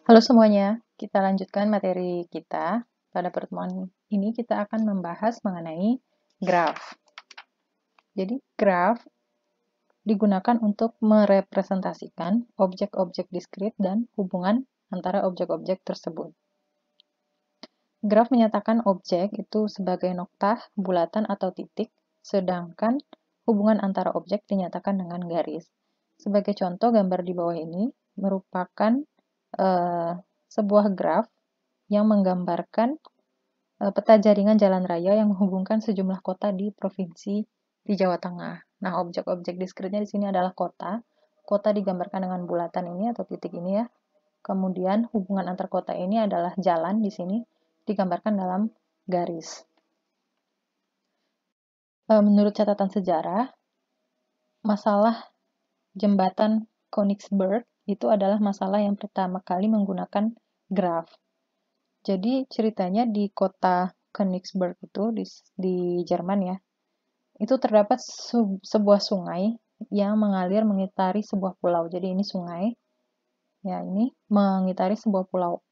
Halo semuanya, kita lanjutkan materi kita. Pada pertemuan ini kita akan membahas mengenai graf. Jadi graf digunakan untuk merepresentasikan objek-objek diskrit dan hubungan antara objek-objek tersebut. Graf menyatakan objek itu sebagai noktah, bulatan, atau titik, sedangkan hubungan antara objek dinyatakan dengan garis. Sebagai contoh, gambar di bawah ini merupakan sebuah graf yang menggambarkan peta jaringan jalan raya yang menghubungkan sejumlah kota di provinsi di Jawa Tengah. Nah, objek-objek diskritnya di sini adalah kota. Kota digambarkan dengan bulatan ini atau titik ini ya. Kemudian hubungan antar kota ini adalah jalan di sini digambarkan dalam garis. Menurut catatan sejarah, masalah jembatan Königsberg itu adalah masalah yang pertama kali menggunakan graf. Jadi ceritanya di kota Königsberg itu di Jerman ya, itu terdapat sebuah sungai yang mengalir mengitari sebuah pulau. Jadi ini sungai, ya ini mengitari sebuah pulau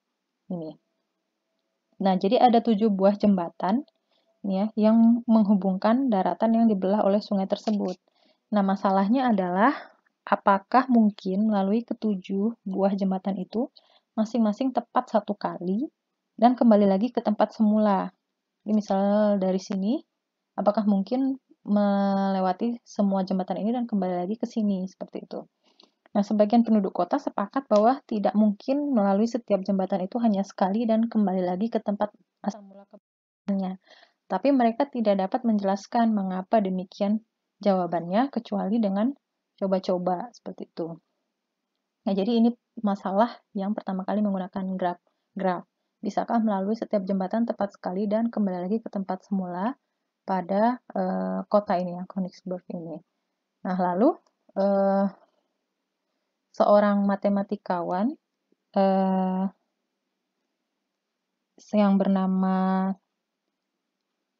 ini. Nah, jadi ada 7 buah jembatan ya yang menghubungkan daratan yang dibelah oleh sungai tersebut. Nah, masalahnya adalah apakah mungkin melalui ketujuh buah jembatan itu masing-masing tepat satu kali dan kembali lagi ke tempat semula. Jadi misal dari sini, apakah mungkin melewati semua jembatan ini dan kembali lagi ke sini, seperti itu. Nah, sebagian penduduk kota sepakat bahwa tidak mungkin melalui setiap jembatan itu hanya sekali dan kembali lagi ke tempat asal mula keberadaannya. Tapi mereka tidak dapat menjelaskan mengapa demikian jawabannya, kecuali dengan coba-coba, seperti itu. Nah, jadi ini masalah yang pertama kali menggunakan graf. Bisakah melalui setiap jembatan tepat sekali dan kembali lagi ke tempat semula pada kota ini, ya, Königsberg ini. Nah, lalu seorang matematikawan yang bernama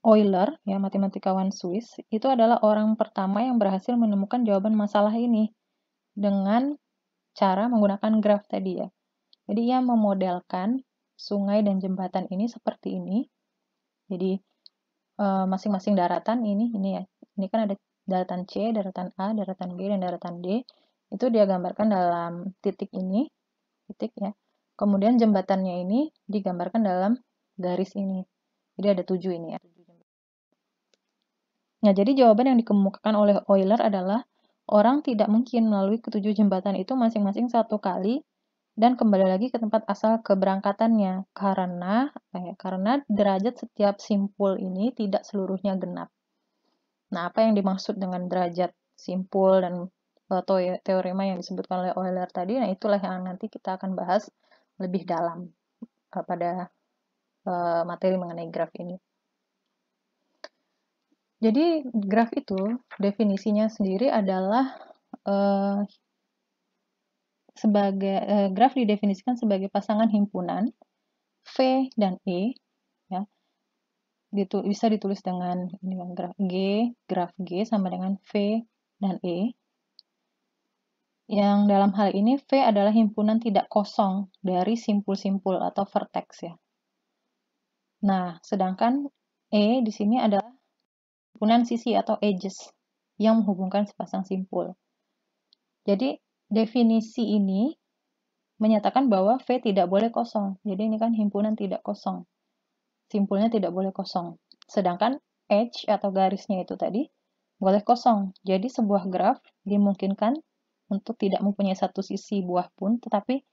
Euler, ya, matematikawan Swiss, itu adalah orang pertama yang berhasil menemukan jawaban masalah ini dengan cara menggunakan graf tadi ya. Jadi ia memodelkan sungai dan jembatan ini seperti ini. Jadi masing-masing daratan ini ya. Ini kan ada daratan C, daratan A, daratan B, dan daratan D. Itu dia gambarkan dalam titik ini, titik ya. Kemudian jembatannya ini digambarkan dalam garis ini. Jadi ada 7 ini ya. Nah, jadi jawaban yang dikemukakan oleh Euler adalah orang tidak mungkin melalui ketujuh jembatan itu masing-masing satu kali dan kembali lagi ke tempat asal keberangkatannya karena derajat setiap simpul ini tidak seluruhnya genap. Nah, apa yang dimaksud dengan derajat simpul dan teorema yang disebutkan oleh Euler tadi, nah itulah yang nanti kita akan bahas lebih dalam pada materi mengenai graf ini. Jadi graf itu definisinya sendiri adalah graf didefinisikan sebagai pasangan himpunan V dan E, ya, bisa ditulis dengan ini graf G sama dengan V dan E. Yang dalam hal ini V adalah himpunan tidak kosong dari simpul-simpul atau vertex ya. Nah, sedangkan E di sini adalah himpunan sisi atau edges yang menghubungkan sepasang simpul. Jadi definisi ini menyatakan bahwa V tidak boleh kosong. Jadi ini kan himpunan tidak kosong. Simpulnya tidak boleh kosong. Sedangkan edge atau garisnya itu tadi boleh kosong. Jadi sebuah graf dimungkinkan untuk tidak mempunyai satu sisi buah pun, tetapi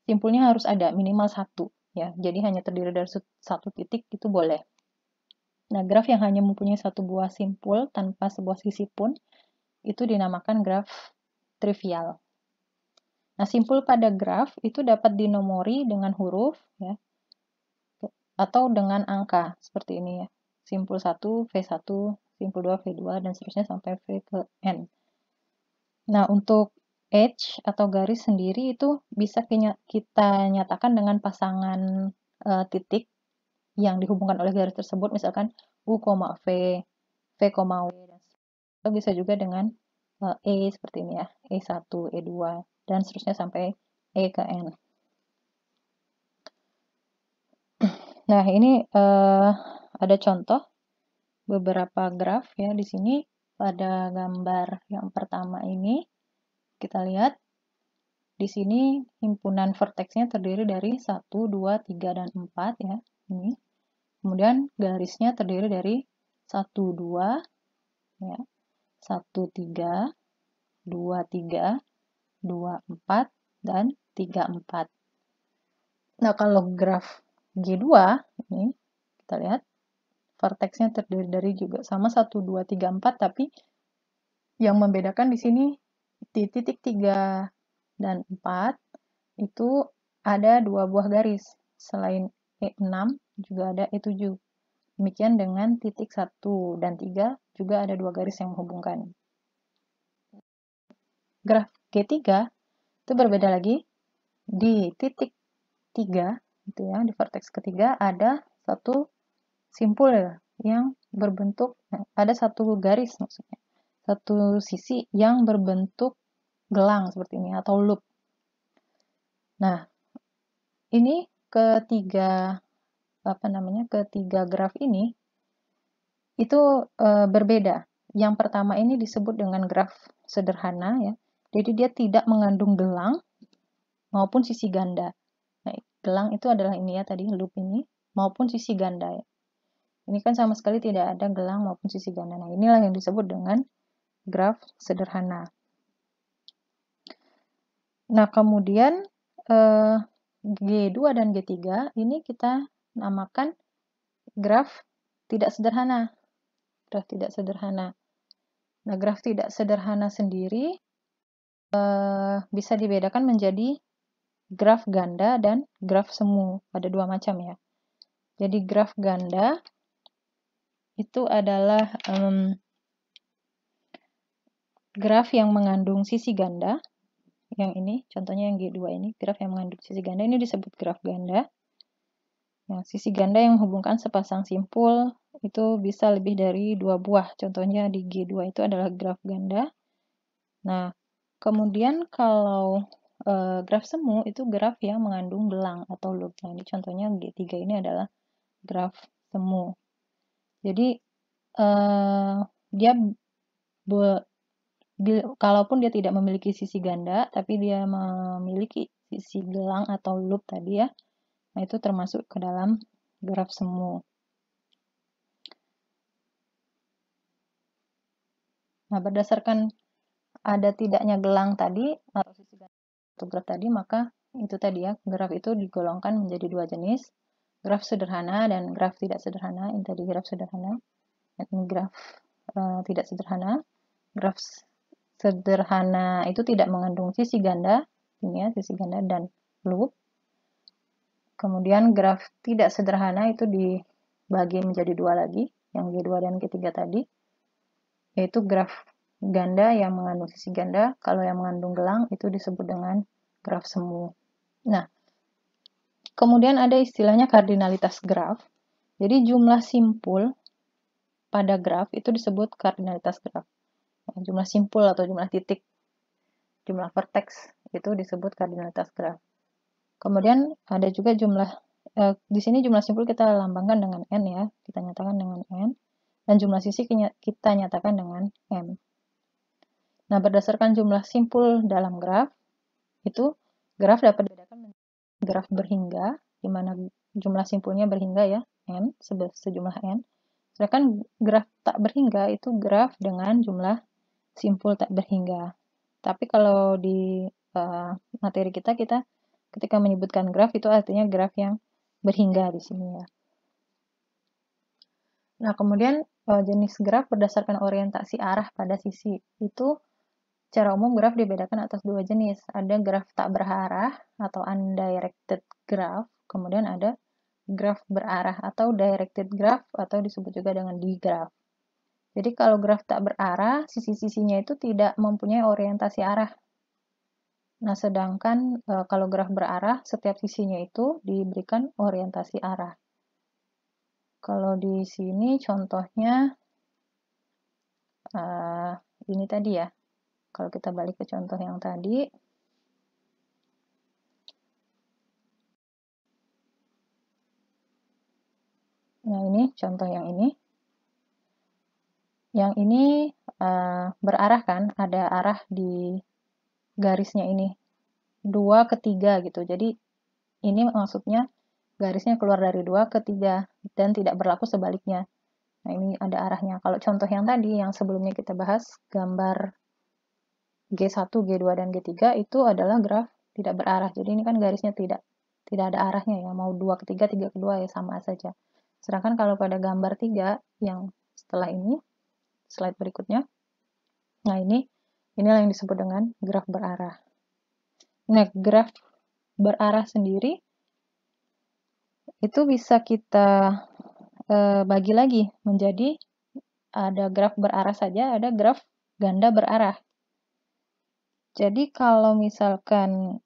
simpulnya harus ada minimal satu. Ya, jadi hanya terdiri dari satu titik itu boleh. Nah, graf yang hanya mempunyai satu buah simpul tanpa sebuah sisi pun itu dinamakan graf trivial. Nah, simpul pada graf itu dapat dinomori dengan huruf ya, atau dengan angka seperti ini ya. Simpul 1, V1, simpul 2, V2, dan seterusnya sampai V ke N. Nah, untuk edge atau garis sendiri itu bisa kita nyatakan dengan pasangan titik yang dihubungkan oleh garis tersebut, misalkan U, V, V, W, atau bisa juga dengan E seperti ini ya, E1, E2, dan seterusnya sampai E ke N. Nah, ini ada contoh beberapa graf ya di sini. Pada gambar yang pertama ini kita lihat di sini himpunan vertexnya terdiri dari 1, 2, 3, dan 4 ya. Ini. Kemudian garisnya terdiri dari 1, 2 ya. 1, 3, 2, 3, 2, 4, dan 3, 4. Nah, kalau graf G2 ini kita lihat vertexnya terdiri dari juga sama 1, 2, 3, 4, tapi yang membedakan di sini di titik 3 dan 4 itu ada 2 buah garis. Selain E6 juga ada E7. Demikian dengan titik 1 dan 3 juga ada 2 garis yang menghubungkan. Graf G3 itu berbeda lagi. Di titik 3 gitu ya, di vertex ketiga ada satu simpul yang berbentuk, ada satu garis maksudnya, satu sisi yang berbentuk gelang seperti ini atau loop. Nah, ini ketiga graf ini itu berbeda. Yang pertama ini disebut dengan graf sederhana ya. Jadi dia tidak mengandung gelang maupun sisi ganda. Nah, gelang itu adalah ini ya tadi loop ini maupun sisi ganda ya. Ini kan sama sekali tidak ada gelang maupun sisi ganda. Nah, inilah yang disebut dengan graf sederhana. Nah, kemudian G2 dan G3 ini kita namakan graf tidak sederhana. Graf tidak sederhana. Nah, graf tidak sederhana sendiri bisa dibedakan menjadi graf ganda dan graf semu. Ada dua macam ya. Jadi graf ganda itu adalah graf yang mengandung sisi ganda. Yang ini, contohnya yang G2 ini, graf yang mengandung sisi ganda, ini disebut graf ganda. Nah, sisi ganda yang menghubungkan sepasang simpul itu bisa lebih dari 2 buah. Contohnya di G2 itu adalah graf ganda. Nah, kemudian kalau graf semu itu graf yang mengandung gelang atau loop. Nah, ini contohnya G3 ini adalah graf semu. Jadi, dia kalaupun dia tidak memiliki sisi ganda, tapi dia memiliki sisi gelang atau loop tadi ya, nah itu termasuk ke dalam graf semu. Nah, berdasarkan ada tidaknya gelang tadi atau sisi ganda atau graf tadi, maka itu tadi ya, graf itu digolongkan menjadi dua jenis, graf sederhana dan graf tidak sederhana. Ini tadi graf sederhana, dan ini graf tidak sederhana. Graf sederhana itu tidak mengandung sisi ganda, ini ya, sisi ganda dan loop. Kemudian graf tidak sederhana itu dibagi menjadi dua lagi, yang G2 dan G3 tadi, yaitu graf ganda yang mengandung sisi ganda. Kalau yang mengandung gelang itu disebut dengan graf semu. Nah, kemudian ada istilahnya kardinalitas graf. Jadi jumlah simpul pada graf itu disebut kardinalitas graf. Jumlah simpul atau jumlah titik, jumlah vertex itu disebut kardinalitas graf. Kemudian ada juga jumlah, di sini jumlah simpul kita lambangkan dengan N ya, kita nyatakan dengan N, dan jumlah sisi kita nyatakan dengan M. Nah, berdasarkan jumlah simpul dalam graf, itu graf dapat dibedakan menjadi graf berhingga, di mana jumlah simpulnya berhingga ya, N, sejumlah N. Sedangkan graf tak berhingga itu graf dengan jumlah simpul tak berhingga. Tapi kalau di materi kita ketika menyebutkan graf itu artinya graf yang berhingga di sini ya. Nah, kemudian jenis graf berdasarkan orientasi arah pada sisi. Itu secara umum graf dibedakan atas dua jenis. Ada graf tak berarah atau undirected graph, kemudian ada graf berarah atau directed graph atau disebut juga dengan digraph. Jadi kalau graf tak berarah, sisi-sisinya itu tidak mempunyai orientasi arah. Nah, sedangkan kalau graf berarah, setiap sisinya itu diberikan orientasi arah. Kalau di sini contohnya ini tadi ya. Kalau kita balik ke contoh yang tadi, ini, contoh yang ini. Yang ini berarah kan, ada arah di garisnya ini. 2 ke 3 gitu. Jadi ini maksudnya garisnya keluar dari 2 ke 3 dan tidak berlaku sebaliknya. Nah, ini ada arahnya. Kalau contoh yang tadi, yang sebelumnya kita bahas, gambar G1, G2, dan G3 itu adalah graf tidak berarah. Jadi ini kan garisnya tidak ada arahnya ya. Mau 2 ke 3, 3 ke 2 ya sama saja. Sedangkan kalau pada gambar 3 yang setelah ini, slide berikutnya, nah inilah yang disebut dengan graf berarah. Nah, graf berarah sendiri itu bisa kita bagi lagi menjadi ada graf berarah saja, ada graf ganda berarah. Jadi kalau misalkan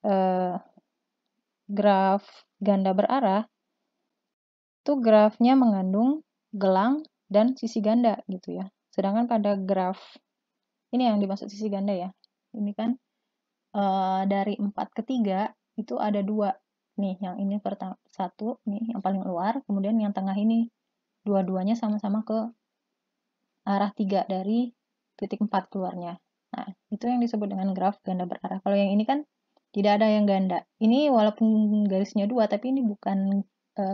graf ganda berarah, itu grafnya mengandung gelang dan sisi ganda gitu ya. Sedangkan pada graf, ini yang dimaksud sisi ganda ya, ini kan dari 4 ke 3 itu ada 2. Nih, yang ini pertama, 1, nih yang paling luar, kemudian yang tengah ini, dua-duanya sama-sama ke arah 3 dari titik 4 keluarnya. Nah, itu yang disebut dengan graf ganda berarah. Kalau yang ini kan tidak ada yang ganda. Ini walaupun garisnya 2, tapi ini bukan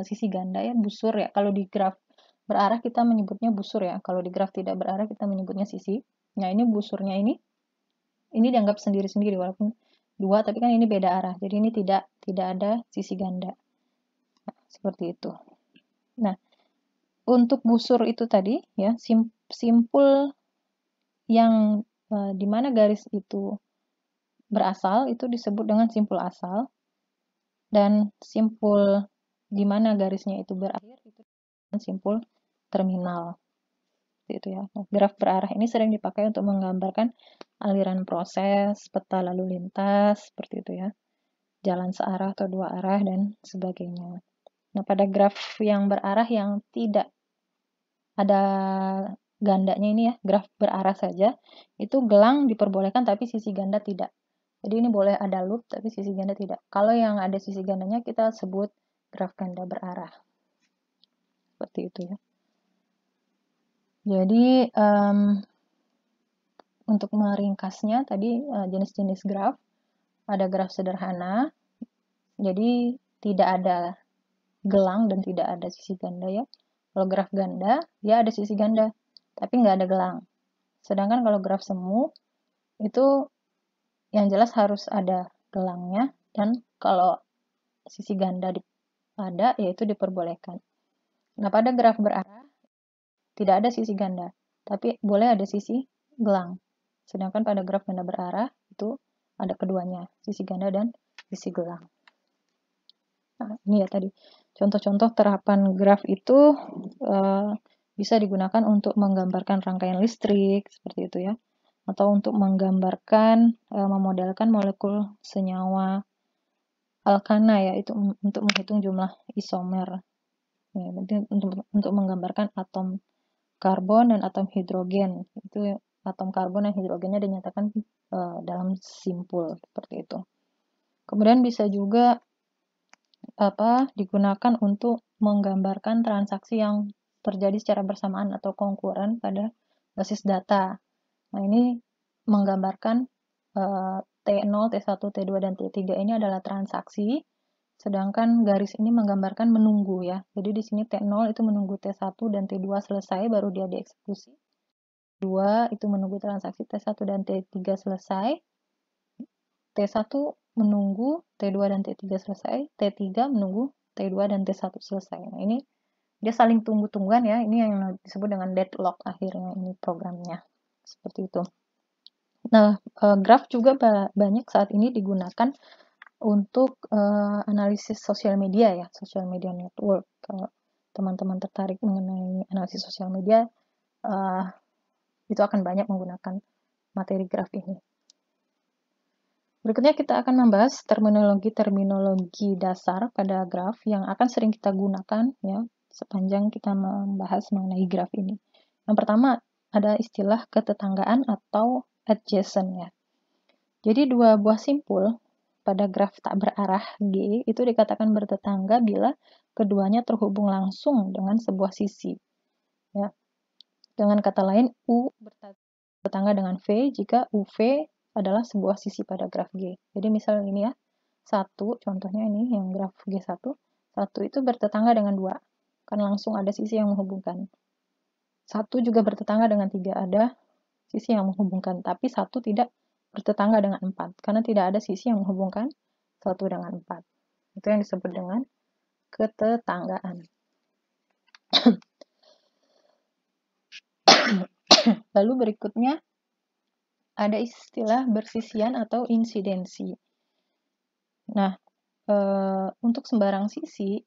sisi ganda ya, busur ya. Kalau di graf berarah kita menyebutnya busur ya. Kalau di graf tidak berarah kita menyebutnya sisi. Nah, ini busurnya ini dianggap sendiri-sendiri walaupun 2, tapi kan ini beda arah. Jadi ini tidak ada sisi ganda. Nah, seperti itu. Nah, untuk busur itu tadi ya, simpul yang di mana garis itu berasal itu disebut dengan simpul asal, dan simpul di mana garisnya itu berakhir itu dengan simpul terminal. Itu ya. Nah, graf berarah ini sering dipakai untuk menggambarkan aliran proses, peta lalu lintas, seperti itu ya. Jalan searah atau dua arah dan sebagainya. Nah, pada graf yang berarah yang tidak ada gandanya ini ya, graf berarah saja, itu gelang diperbolehkan tapi sisi ganda tidak. Jadi ini boleh ada loop tapi sisi ganda tidak. Kalau yang ada sisi gandanya kita sebut graf ganda berarah. Seperti itu ya. Jadi untuk meringkasnya tadi jenis-jenis graf, ada graf sederhana, jadi tidak ada gelang dan tidak ada sisi ganda ya. Kalau graf ganda, dia ada sisi ganda, tapi nggak ada gelang. Sedangkan kalau graf semu, itu yang jelas harus ada gelangnya, dan kalau sisi ganda ada, yaitu diperbolehkan. Nah, pada graf berarah, tidak ada sisi ganda, tapi boleh ada sisi gelang. Sedangkan pada graf ganda berarah, itu ada keduanya, sisi ganda dan sisi gelang. Nah, ini ya tadi, contoh-contoh terapan graf itu bisa digunakan untuk menggambarkan rangkaian listrik, seperti itu ya. Atau untuk menggambarkan, memodelkan molekul senyawa alkana ya, itu untuk menghitung jumlah isomer. Ya, untuk menggambarkan atom karbon dan atom hidrogen. Itu atom karbon dan hidrogennya dinyatakan dalam simpul, seperti itu. Kemudian bisa juga digunakan untuk menggambarkan transaksi yang terjadi secara bersamaan atau konkuren pada basis data. Nah, ini menggambarkan T0, T1, T2, dan T3 ini adalah transaksi, sedangkan garis ini menggambarkan menunggu ya. Jadi di sini T0 itu menunggu T1 dan T2 selesai baru dia dieksekusi. T2 itu menunggu transaksi T1 dan T3 selesai. T1 menunggu T2 dan T3 selesai, T3 menunggu T2 dan T1 selesai. Nah, ini dia saling tunggu-tungguan ya. Ini yang disebut dengan deadlock akhirnya ini programnya. Seperti itu. Nah, graf juga banyak saat ini digunakan untuk analisis sosial media ya, sosial media network. Kalau teman-teman tertarik mengenai analisis sosial media, itu akan banyak menggunakan materi graf ini. Berikutnya kita akan membahas terminologi dasar pada graf yang akan sering kita gunakan ya sepanjang kita membahas mengenai graf ini. Yang pertama ada istilah ketetanggaan atau adjacent ya. Jadi dua buah simpul pada graf tak berarah G itu dikatakan bertetangga bila keduanya terhubung langsung dengan sebuah sisi. Ya. Dengan kata lain, U bertetangga dengan V jika UV adalah sebuah sisi pada graf G. Jadi misal ini ya, 1, contohnya ini yang graf G1, 1 itu bertetangga dengan 2, kan langsung ada sisi yang menghubungkan. 1 juga bertetangga dengan 3, ada sisi yang menghubungkan, tapi 1 tidak bertetangga dengan 4, karena tidak ada sisi yang menghubungkan 1 dengan 4. Itu yang disebut dengan ketetanggaan. Lalu berikutnya ada istilah bersisian atau insidensi. Nah, untuk sembarang sisi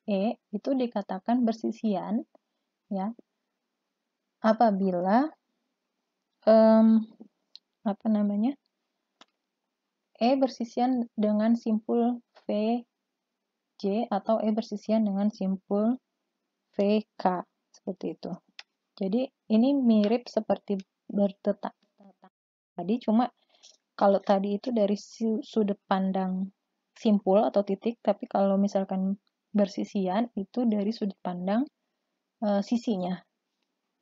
E itu dikatakan bersisian ya apabila E bersisian dengan simpul VJ atau E bersisian dengan simpul VK, seperti itu. Jadi ini mirip seperti bertetangga tadi, cuma kalau tadi itu dari sudut pandang simpul atau titik, tapi kalau misalkan bersisian itu dari sudut pandang sisinya.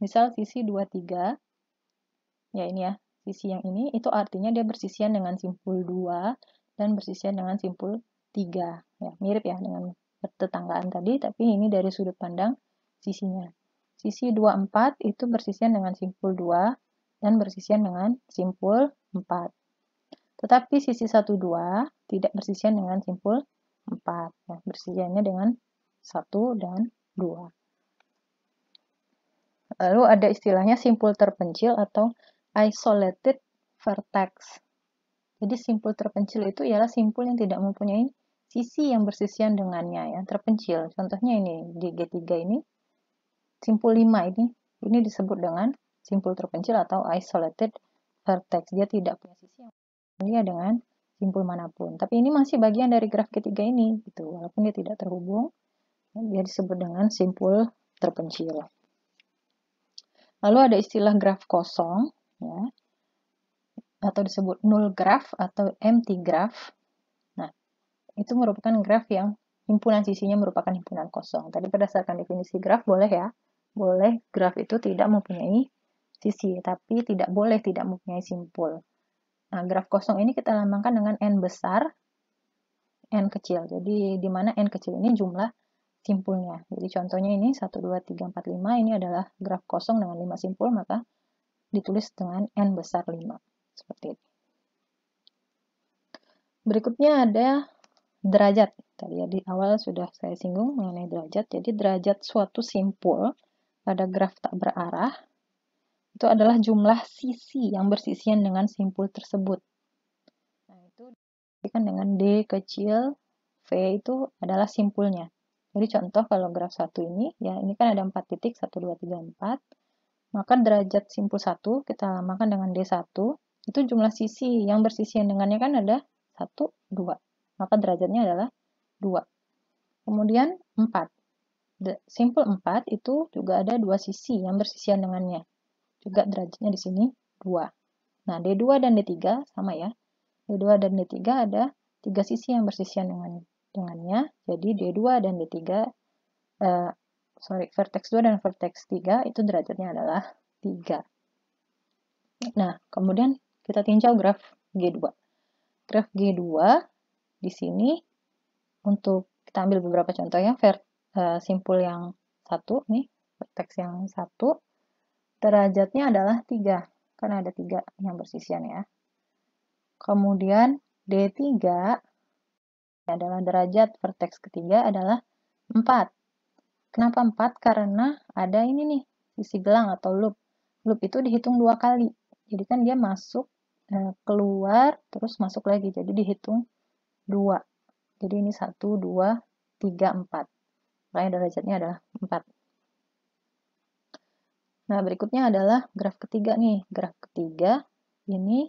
Misal sisi 23, ya ini ya, sisi yang ini itu artinya dia bersisian dengan simpul 2 dan bersisian dengan simpul 3. Ya, mirip ya dengan bertetanggaan tadi, tapi ini dari sudut pandang sisinya. Sisi 24 itu bersisian dengan simpul 2 dan bersisian dengan simpul 4. Tetapi sisi 12 tidak bersisian dengan simpul 4. Ya, bersisiannya dengan 1 dan 2. Lalu ada istilahnya simpul terpencil atau isolated vertex. Jadi simpul terpencil itu ialah simpul yang tidak mempunyai sisi yang bersisian dengannya, ya, terpencil. Contohnya ini di G3 ini simpul 5 ini disebut dengan simpul terpencil atau isolated vertex. Dia tidak punya sisi yang bersisian dengan simpul manapun. Tapi ini masih bagian dari graf G3 ini gitu. Walaupun dia tidak terhubung, dia disebut dengan simpul terpencil. Lalu ada istilah graf kosong, ya, atau disebut null graph atau empty graph. Nah, itu merupakan graf yang himpunan sisinya merupakan himpunan kosong. Tadi berdasarkan definisi graf boleh ya, boleh graf itu tidak mempunyai sisi, tapi tidak boleh tidak mempunyai simpul. Nah, graf kosong ini kita lambangkan dengan n besar, n kecil. Jadi di mana n kecil ini jumlah simpulnya. Jadi contohnya ini 1, 2, 3, 4, 5 ini adalah graf kosong dengan 5 simpul, maka ditulis dengan n besar 5. Seperti itu. Berikutnya ada derajat. Tadi ya di awal sudah saya singgung mengenai derajat. Jadi derajat suatu simpul pada graf tak berarah itu adalah jumlah sisi yang bersisian dengan simpul tersebut. Nah, itu diberikan dengan D kecil, V itu adalah simpulnya. Jadi contoh kalau graf 1 ini, ya ini kan ada 4 titik, 1, 2, 3, 4. Maka derajat simpul 1 kita lambangkan dengan D1. Itu jumlah sisi yang bersisian dengannya kan ada 1, 2. Maka derajatnya adalah 2. Kemudian 4. Simpul 4 itu juga ada 2 sisi yang bersisian dengannya. Juga derajatnya di sini 2. Nah, D2 dan D3 sama ya. D2 dan D3 ada 3 sisi yang bersisian dengannya. Jadi D2 dan D3 vertex 2 dan vertex 3 itu derajatnya adalah 3. Nah, kemudian kita tinjau graf G2. Graf G2 di sini untuk kita ambil beberapa contoh ya. Simpul yang 1 nih, vertex yang 1 derajatnya adalah 3. Karena ada 3 yang bersisian ya. Kemudian D3 adalah derajat vertex ketiga adalah 4. Kenapa 4? Karena ada ini nih, sisi gelang atau loop. Loop itu dihitung 2 kali. Jadi kan dia masuk, keluar, terus masuk lagi. Jadi dihitung 2. Jadi ini 1, 2, 3, 4. Makanya derajatnya adalah 4. Nah, berikutnya adalah graf ketiga nih. Graf ketiga ini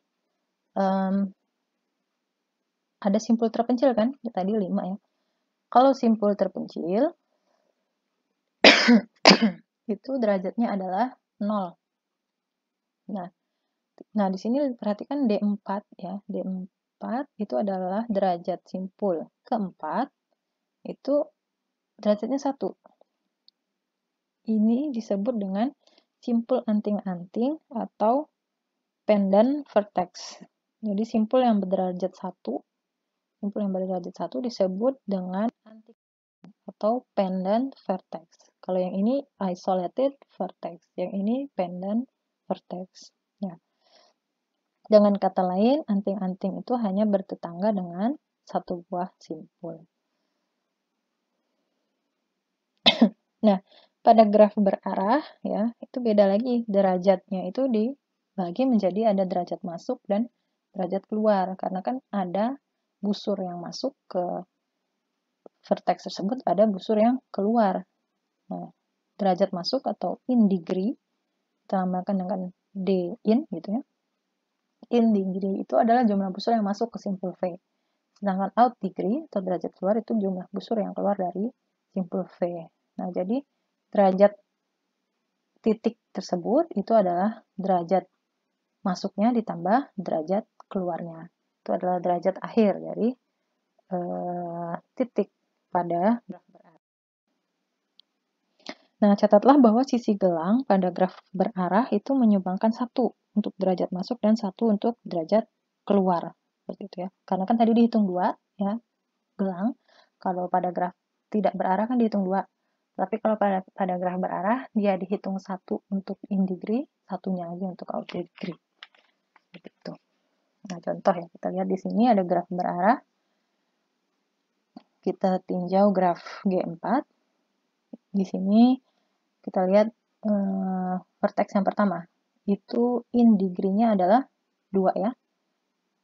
ada simpul terpencil kan? Tadi 5 ya. Kalau simpul terpencil itu derajatnya adalah 0. Nah di sini perhatikan D4 ya. keempat itu adalah derajat simpul keempat, itu derajatnya 1. Ini disebut dengan simpul anting-anting atau pendant vertex. Jadi simpul yang berderajat 1, disebut dengan anting atau pendant vertex. Kalau yang ini isolated vertex, yang ini pendant vertex. Ya. Dengan kata lain, anting-anting itu hanya bertetangga dengan satu buah simpul. Nah, pada graf berarah ya, itu beda lagi, derajatnya itu dibagi menjadi ada derajat masuk dan derajat keluar, karena kan ada busur yang masuk ke vertex tersebut, ada busur yang keluar. Nah, derajat masuk atau in degree ditambahkan dengan d in gitu ya. In degree itu adalah jumlah busur yang masuk ke simpul V. Sedangkan out degree atau derajat keluar itu jumlah busur yang keluar dari simpul V. Nah, jadi derajat titik tersebut itu adalah derajat masuknya ditambah derajat keluarnya. Itu adalah derajat akhir dari titik pada graf berarah. Nah, catatlah bahwa sisi gelang pada graf berarah itu menyumbangkan 1 untuk derajat masuk dan 1 untuk derajat keluar. Seperti itu ya. Karena kan tadi dihitung 2 ya, gelang. Kalau pada graf tidak berarah kan dihitung 2. Tapi kalau pada graf berarah dia dihitung 1 untuk in degree, satunya lagi untuk out degree. Begitu. Nah, contoh ya, kita lihat di sini ada graf berarah. Kita tinjau graf G4. Di sini kita lihat vertex yang pertama. Itu in degree-nya adalah 2 ya.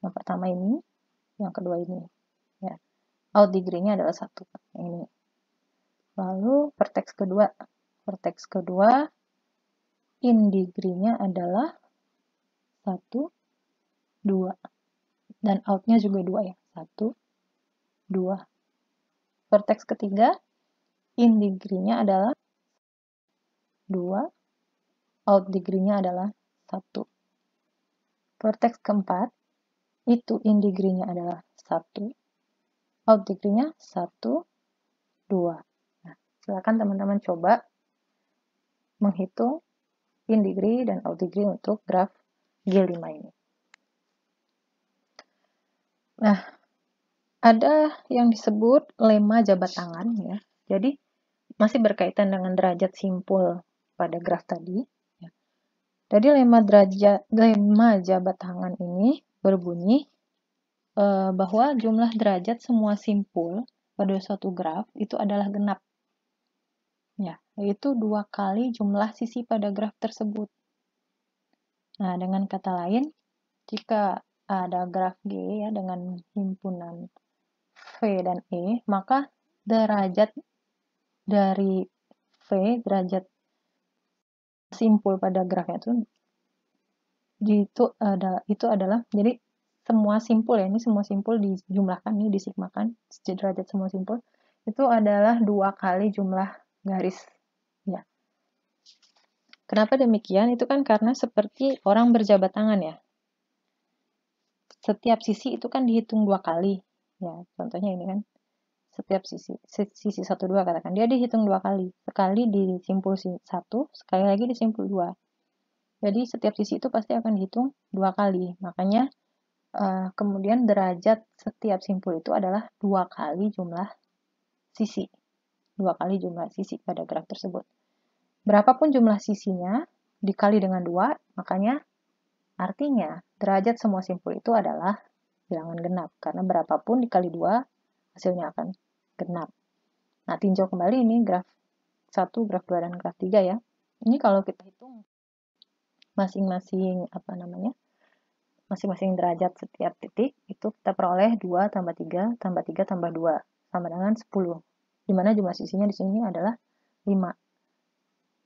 Yang pertama ini, yang kedua ini. Ya. Out degree-nya adalah 1. Ini. Lalu vertex kedua in degree-nya adalah 1, 2. Dan out-nya juga 2 ya. 1, 2. Vertex ketiga in degree-nya adalah 2, out degree-nya adalah 1. Vertex keempat itu in degree-nya adalah 1, out degree-nya 1, 2. Nah, silakan teman-teman coba menghitung in degree dan out degree untuk graf G5 ini. Nah, ada yang disebut lemma jabat tangan ya. Jadi masih berkaitan dengan derajat simpul pada graf tadi. Ya. Jadi lemma jabat tangan ini berbunyi bahwa jumlah derajat semua simpul pada suatu graf itu adalah genap. Ya, yaitu 2 kali jumlah sisi pada graf tersebut. Nah, dengan kata lain, jika ada graf G ya dengan himpunan V dan E, maka derajat dari V, derajat simpul pada grafnya itu adalah, jadi semua simpul ya, ini semua simpul dijumlahkan, ini disigmakan, derajat semua simpul, itu adalah 2 kali jumlah garis. Ya. Kenapa demikian? Itu kan karena seperti orang berjabat tangan ya. Setiap sisi itu kan dihitung 2 kali. Ya, contohnya ini kan. Setiap sisi 1, 2 katakan. Dia dihitung 2 kali. Sekali di simpul 1, sekali lagi di simpul 2. Jadi setiap sisi itu pasti akan dihitung 2 kali. Makanya kemudian derajat setiap simpul itu adalah 2 kali jumlah sisi. 2 kali jumlah sisi pada graf tersebut. Berapapun jumlah sisinya dikali dengan 2, makanya artinya derajat semua simpul itu adalah bilangan genap. Karena berapapun dikali 2, hasilnya akan genap. Nah, tinjau kembali ini graf 1, graf 2, dan graf 3 ya. Ini kalau kita hitung masing-masing masing-masing derajat setiap titik, itu kita peroleh 2 tambah 3 tambah 3 tambah 2 sama dengan 10. Dimana jumlah sisinya di sini adalah 5.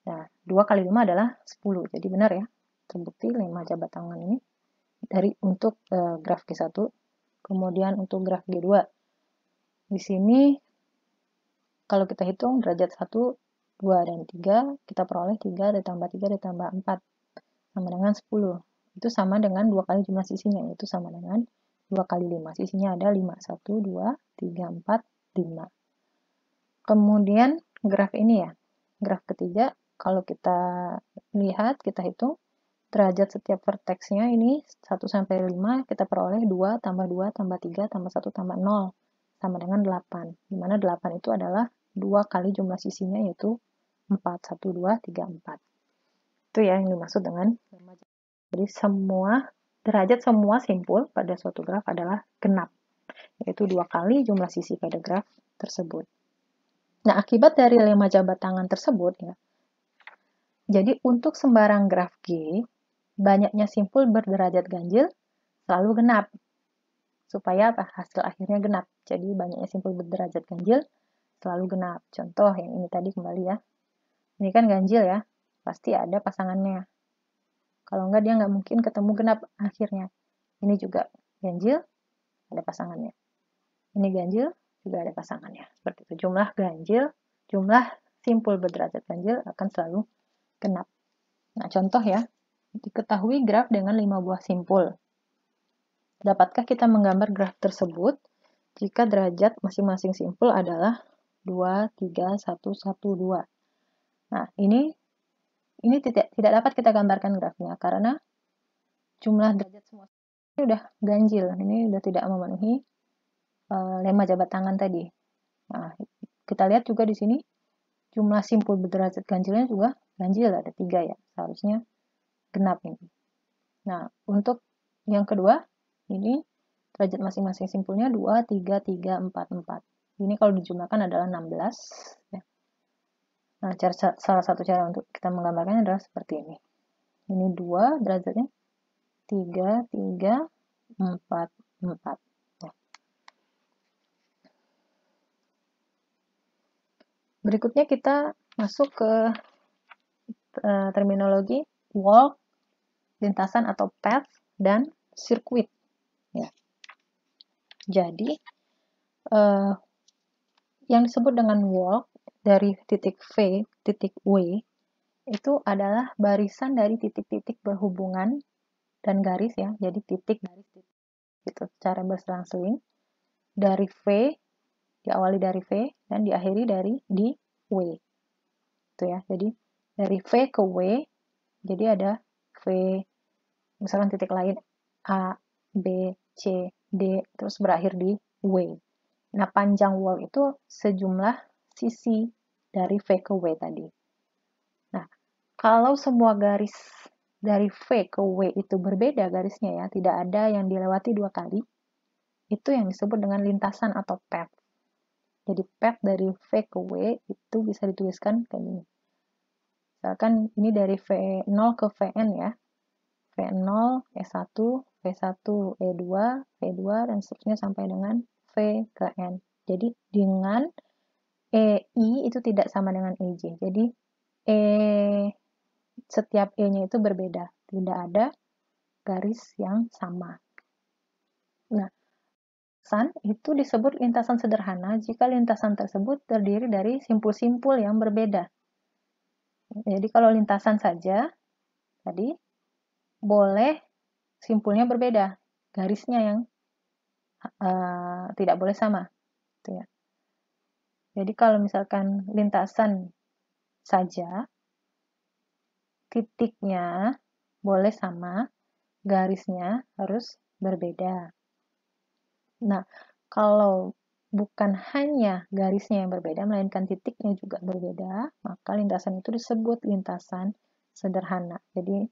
Nah, 2 kali 5 adalah 10. Jadi benar ya, terbukti lemma jabat tangan ini untuk graf G1. Kemudian untuk graf G2. Di sini kalau kita hitung derajat 1, 2, dan 3, kita peroleh 3 ditambah 3 ditambah 4 sama dengan 10. Itu sama dengan 2 kali jumlah sisinya, yaitu sama dengan 2 kali 5. Sisinya ada 5. 1, 2, 3, 4, 5. Kemudian graf ini ya. Graf ketiga, kalau kita lihat, kita hitung, derajat setiap verteksnya ini 1 sampai 5, kita peroleh 2 tambah 2 tambah 3 tambah 1 tambah 0, sama dengan 8. Dimana 8 itu adalah 2 kali jumlah sisinya, yaitu 4. 1, 2, 3, 4. Itu ya yang dimaksud dengan lemma jabatan. Jadi derajat semua simpul pada suatu graf adalah genap, yaitu 2 kali jumlah sisi pada graf tersebut. Nah, akibat dari lemma jabat tangan tersebut ya, jadi untuk sembarang graf G, banyaknya simpul berderajat ganjil selalu genap. Supaya apa? Hasil akhirnya genap. Jadi banyaknya simpul berderajat ganjil selalu genap. Contoh yang ini tadi kembali ya. Ini kan ganjil ya, pasti ada pasangannya. Kalau enggak dia nggak mungkin ketemu genap akhirnya. Ini juga ganjil, ada pasangannya. Ini ganjil, juga ada pasangannya. Seperti itu. Jumlah simpul berderajat ganjil akan selalu genap. Nah, contoh ya. Diketahui graf dengan 5 buah simpul. Dapatkah kita menggambar graf tersebut jika derajat masing-masing simpul adalah 2, 3, 1, 1, 2. Nah, ini tidak dapat kita gambarkan grafnya karena jumlah derajat semua ini udah ganjil. Ini udah tidak memenuhi lemma jabat tangan tadi. Nah, kita lihat juga di sini jumlah simpul berderajat ganjilnya juga ganjil, ada 3 ya. Seharusnya genap ini. Nah, untuk yang kedua, ini derajat masing-masing simpulnya 2, 3, 3, 4, 4. Ini kalau dijumlahkan adalah 16. Ya. Nah, salah satu cara untuk kita menggambarkannya adalah seperti ini. Ini 2 derajatnya, 3, 3, 4, 4. Ya. Berikutnya kita masuk ke terminologi walk, lintasan atau path, dan sirkuit. Ya. Jadi, yang disebut dengan walk dari titik V, titik W, itu adalah barisan dari titik-titik berhubungan dan garis ya. Jadi titik, garis, titik. Gitu, secara berselang-seling. Dari V, diawali dari V, dan diakhiri di W. Itu ya. Jadi, dari V ke W, jadi ada V, misalkan titik lain A, B, C, D, terus berakhir di W. Nah, panjang wall itu sejumlah sisi dari V ke W tadi. Nah, kalau semua garis dari V ke W itu berbeda garisnya ya, tidak ada yang dilewati 2 kali, itu yang disebut dengan lintasan atau path. Jadi path dari V ke W itu bisa dituliskan kayak gini. Misalkan ini dari V0 ke Vn ya. V0, E1, V1, E2, V2, dan seterusnya sampai dengan V ke N. Jadi dengan EI itu tidak sama dengan EJ. Jadi setiap E-nya itu berbeda. Tidak ada garis yang sama. Nah, lintasan itu disebut lintasan sederhana jika lintasan tersebut terdiri dari simpul-simpul yang berbeda. Jadi kalau lintasan saja, tadi boleh simpulnya berbeda. Garisnya yang tidak boleh sama. Gitu ya. Jadi kalau misalkan lintasan saja, titiknya boleh sama, garisnya harus berbeda. Nah, kalau bukan hanya garisnya yang berbeda, melainkan titiknya juga berbeda, maka lintasan itu disebut lintasan sederhana. Jadi,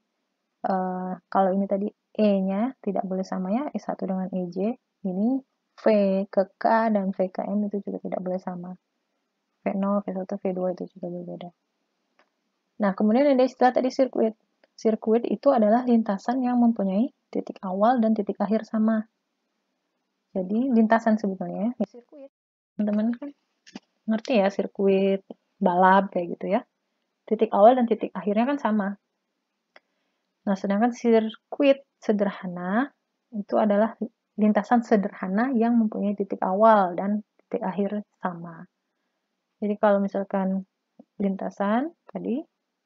kalau ini tadi E-nya tidak boleh sama ya, E1 dengan EJ, ini V ke K dan V ke M itu juga tidak boleh sama. V0, V1, V2 itu juga berbeda. Nah, kemudian ada istilah tadi sirkuit. Sirkuit itu adalah lintasan yang mempunyai titik awal dan titik akhir sama. Jadi, lintasan sebetulnya ya, sirkuit. Teman-teman kan ngerti ya, sirkuit balap kayak gitu ya. Titik awal dan titik akhirnya kan sama. Nah, sedangkan sirkuit sederhana itu adalah lintasan sederhana yang mempunyai titik awal dan titik akhir sama. Jadi kalau misalkan lintasan tadi,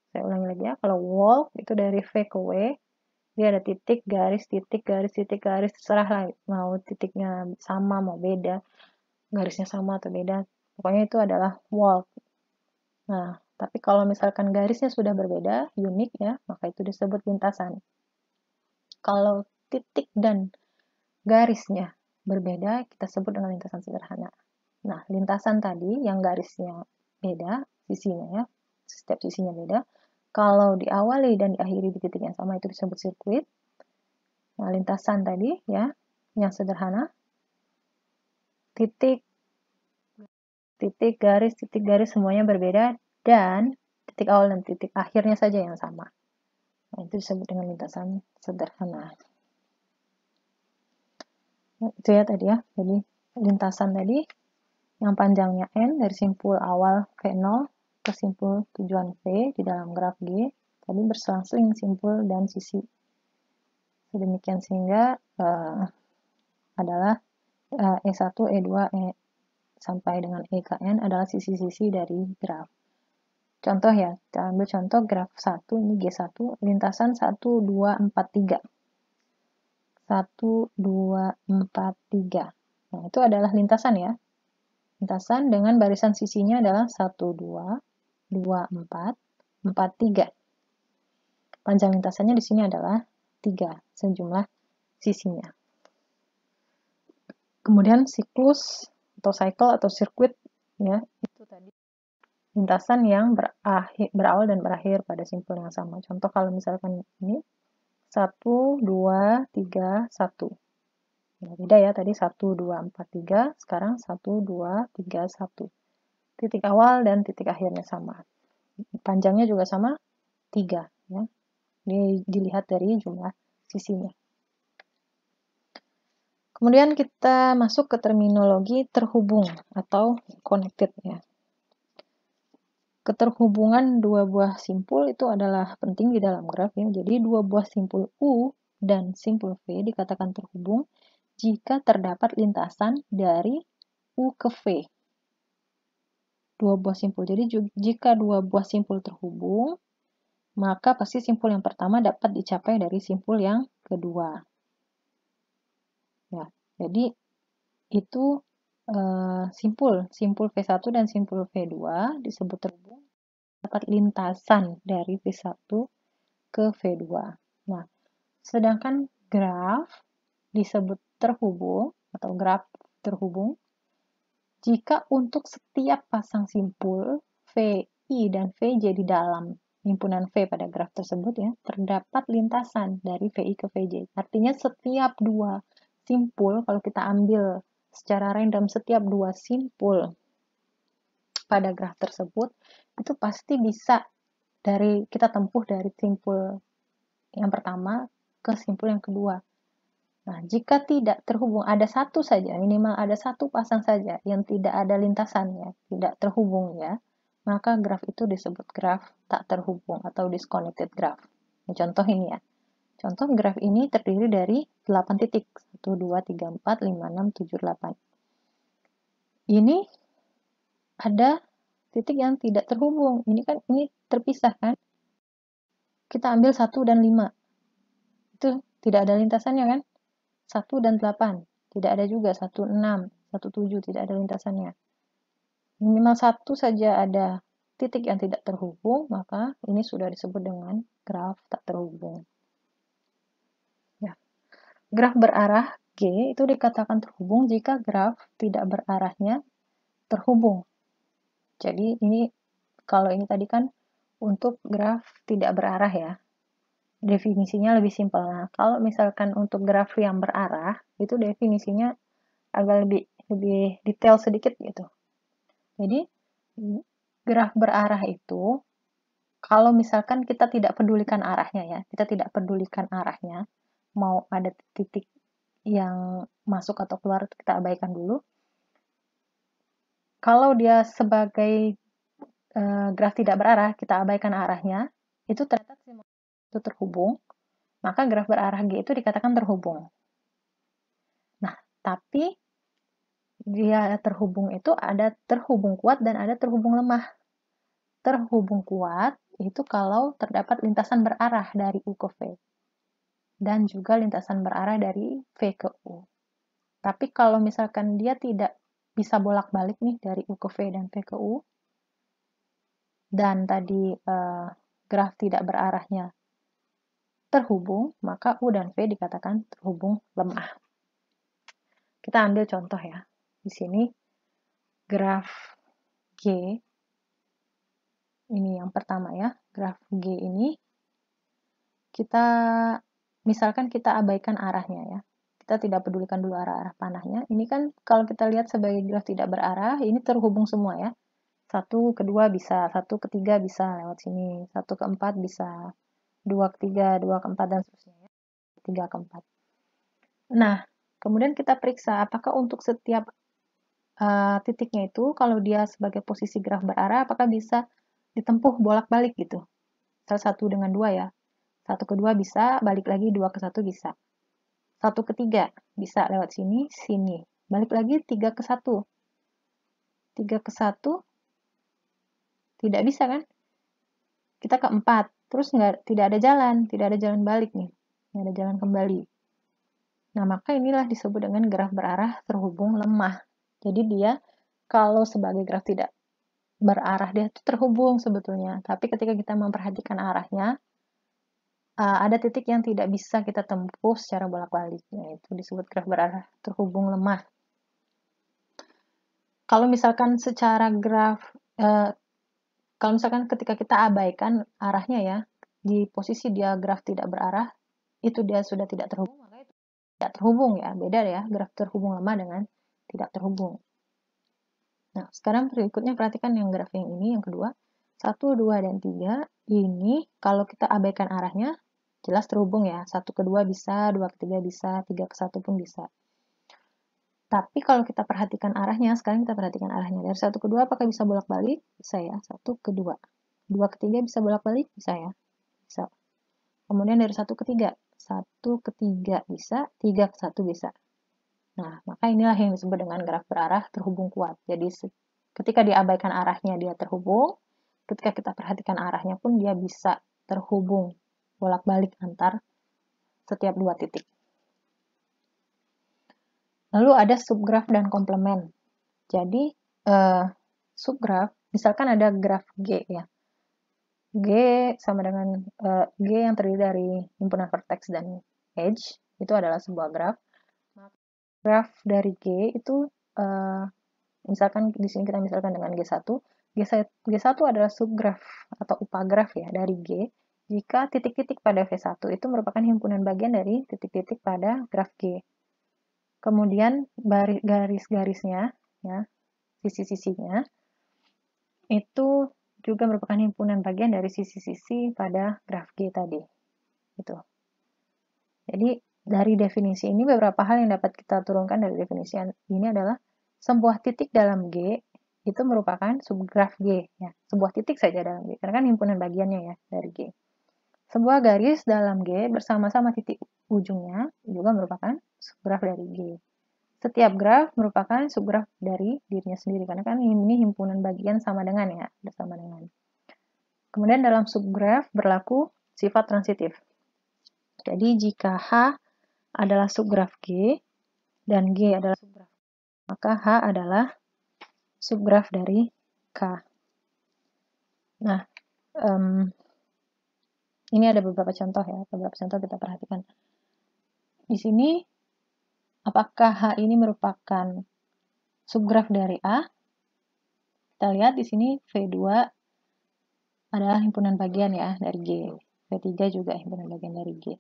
saya ulangi lagi ya, kalau walk itu dari V ke W, Dia ada titik, garis, titik, garis, titik, garis, terserah lah mau titiknya sama, mau beda, garisnya sama atau beda. Pokoknya itu adalah walk. Nah, tapi kalau misalkan garisnya sudah berbeda, unik ya, maka itu disebut lintasan. Kalau titik dan garisnya berbeda, kita sebut dengan lintasan sederhana. Nah, lintasan tadi yang garisnya beda, sisinya ya, setiap sisinya beda. Kalau diawali dan diakhiri di titik yang sama itu disebut sirkuit. Nah, lintasan tadi ya, yang sederhana, titik, titik, garis semuanya berbeda dan titik awal dan titik akhirnya saja yang sama. Nah, itu disebut dengan lintasan sederhana. Nah, itu ya tadi ya. Jadi lintasan tadi yang panjangnya N dari simpul awal V0 ke simpul tujuan V di dalam graf G tadi berselang-seling simpul dan sisi. Sedemikian sehingga adalah E1, E2, sampai dengan EKN adalah sisi-sisi dari graf. Contoh ya, kita ambil contoh graf 1, ini G1, lintasan 1, 2, 4, 3. 1, 2, 4, 3. Nah, itu adalah lintasan ya. Lintasan dengan barisan sisinya adalah 1, 2, 2, 4, 4, 3. Panjang lintasannya di sini adalah 3, sejumlah sisinya. Kemudian siklus atau cycle atau sirkuit ya, itu tadi lintasan yang berawal dan berakhir pada simpul yang sama. Contoh kalau misalkan ini 1, 2, 3, 1. Ya, beda ya, tadi 1, 2, 4, 3, sekarang 1, 2, 3, 1. Titik awal dan titik akhirnya sama. Panjangnya juga sama, 3. Ya. Ini dilihat dari jumlah sisinya. Kemudian kita masuk ke terminologi terhubung atau connected ya. Keterhubungan dua buah simpul itu adalah penting di dalam graf ya. Jadi dua buah simpul U dan simpul V dikatakan terhubung jika terdapat lintasan dari U ke V. Dua buah simpul. Jadi jika dua buah simpul terhubung, maka pasti simpul yang pertama dapat dicapai dari simpul yang kedua. Ya, jadi itu simpul V1 dan simpul V2 disebut terhubung dapat lintasan dari V1 ke V2. Nah, sedangkan graf disebut terhubung atau graf terhubung jika untuk setiap pasang simpul VI dan VJ di dalam himpunan V pada graf tersebut ya, terdapat lintasan dari VI ke VJ. Artinya setiap dua simpul, kalau kita ambil secara random setiap dua simpul pada graf tersebut, itu pasti bisa kita tempuh dari simpul yang pertama ke simpul yang kedua. Nah, jika tidak terhubung, ada satu saja, minimal ada satu pasang saja yang tidak ada lintasannya, tidak terhubung ya, maka graf itu disebut graf tak terhubung atau disconnected graph. Nah, contoh ini ya. Contoh graf ini terdiri dari 8 titik. 1, 2, 3, 4, 5, 6, 7, 8. Ini ada titik yang tidak terhubung. Ini terpisah kan? Kita ambil 1 dan 5. Itu tidak ada lintasannya kan? 1 dan 8. Tidak ada juga 1, 6, 1, 7. Tidak ada lintasannya. Minimal satu saja ada titik yang tidak terhubung, maka ini sudah disebut dengan graf tak terhubung. Ya. Graf berarah G itu dikatakan terhubung jika graf tidak berarahnya terhubung. Jadi ini kalau ini tadi kan untuk graf tidak berarah ya. Definisinya lebih simpel. Nah, kalau misalkan untuk graf yang berarah, itu definisinya agak lebih detail sedikit gitu. Jadi, graf berarah itu, kalau misalkan kita tidak pedulikan arahnya ya, kita tidak pedulikan arahnya, mau ada titik yang masuk atau keluar, kita abaikan dulu. Kalau dia sebagai graf tidak berarah, kita abaikan arahnya, itu ternyata itu terhubung, maka graf berarah G itu dikatakan terhubung. Nah, tapi dia terhubung itu ada terhubung kuat dan ada terhubung lemah. Terhubung kuat itu kalau terdapat lintasan berarah dari U ke V. dan juga lintasan berarah dari V ke U. Tapi kalau misalkan dia tidak bisa bolak-balik nih dari U ke V dan V ke U, dan tadi graf tidak berarahnya terhubung, maka U dan V dikatakan terhubung lemah. Kita ambil contoh ya. Di sini graf G, ini yang pertama ya, graf G ini misalkan kita abaikan arahnya ya. Kita tidak pedulikan dulu arah-arah panahnya. Ini kan kalau kita lihat sebagai graf tidak berarah, ini terhubung semua ya. 1 ke 2 bisa, 1 ke 3 bisa lewat sini, 1 ke 4 bisa, 2 ke 3, 2 ke 4, dan seterusnya ya. 3 ke 4. Nah, kemudian kita periksa apakah untuk setiap titiknya itu, kalau dia sebagai posisi graf berarah, apakah bisa ditempuh bolak-balik gitu. Salah 1 dengan 2 ya. 1 ke 2 bisa, balik lagi 2 ke 1 bisa. 1 ke 3 bisa lewat sini, sini. Balik lagi 3 ke 1. 3 ke 1 tidak bisa kan? Kita ke 4. Terus tidak ada jalan balik nih. Tidak ada jalan kembali. Nah, maka inilah disebut dengan graf berarah terhubung lemah. Jadi dia kalau sebagai graf tidak berarah, dia itu terhubung sebetulnya. Tapi ketika kita memperhatikan arahnya, ada titik yang tidak bisa kita tempuh secara bolak-balik, yaitu disebut graf berarah terhubung lemah. Kalau misalkan secara graf, kalau misalkan ketika kita abaikan arahnya ya, di posisi dia graf tidak berarah, itu dia sudah tidak terhubung, maka itu tidak terhubung ya. Beda ya, graf terhubung lemah dengan tidak terhubung. Nah, sekarang berikutnya perhatikan yang graf yang ini, yang kedua. 1, 2, dan 3, ini kalau kita abaikan arahnya, jelas terhubung ya. 1 ke 2 bisa, 2 ke 3 bisa, 3 ke 1 pun bisa. Tapi kalau kita perhatikan arahnya, sekarang kita perhatikan arahnya. Dari 1 ke 2 apakah bisa bolak-balik? Bisa ya, 1 ke 2. 2 ke 3 bisa bolak-balik? Bisa ya. Bisa. Kemudian dari 1 ke 3. 1 ke 3 bisa, 3 ke 1 bisa. Nah, maka inilah yang disebut dengan graf berarah terhubung kuat. Jadi, ketika diabaikan arahnya dia terhubung, ketika kita perhatikan arahnya pun dia bisa terhubung bolak-balik antar setiap dua titik. Lalu ada subgraf dan komplement. Jadi, subgraf, misalkan ada graf G ya. G sama dengan G yang terdiri dari himpunan vertex dan edge, itu adalah sebuah graf. Graf dari G itu, misalkan di sini kita misalkan dengan G1. G1 adalah subgraf atau upagraf ya dari G, jika titik-titik pada V1 itu merupakan himpunan bagian dari titik-titik pada graf G. Kemudian garis-garisnya, ya, sisi-sisinya, itu juga merupakan himpunan bagian dari sisi-sisi pada graf G tadi. Gitu. Jadi, dari definisi ini beberapa hal yang dapat kita turunkan dari definisi ini adalah sebuah titik dalam G itu merupakan subgraf G. Ya. Sebuah titik saja dalam G, karena kan himpunan bagiannya ya dari G. Sebuah garis dalam G bersama-sama titik ujungnya juga merupakan subgraf dari G. Setiap graf merupakan subgraf dari dirinya sendiri, karena kan ini himpunan bagian sama dengan ya, bersama dengan. Kemudian dalam subgraf berlaku sifat transitif. Jadi jika H adalah subgraf G dan G adalah subgraf, maka H adalah subgraf dari K. Nah, ini ada beberapa contoh ya, beberapa contoh kita perhatikan. Di sini, apakah H ini merupakan subgraf dari A? Kita lihat di sini V2 adalah himpunan bagian ya dari G. V3 juga himpunan bagian dari G.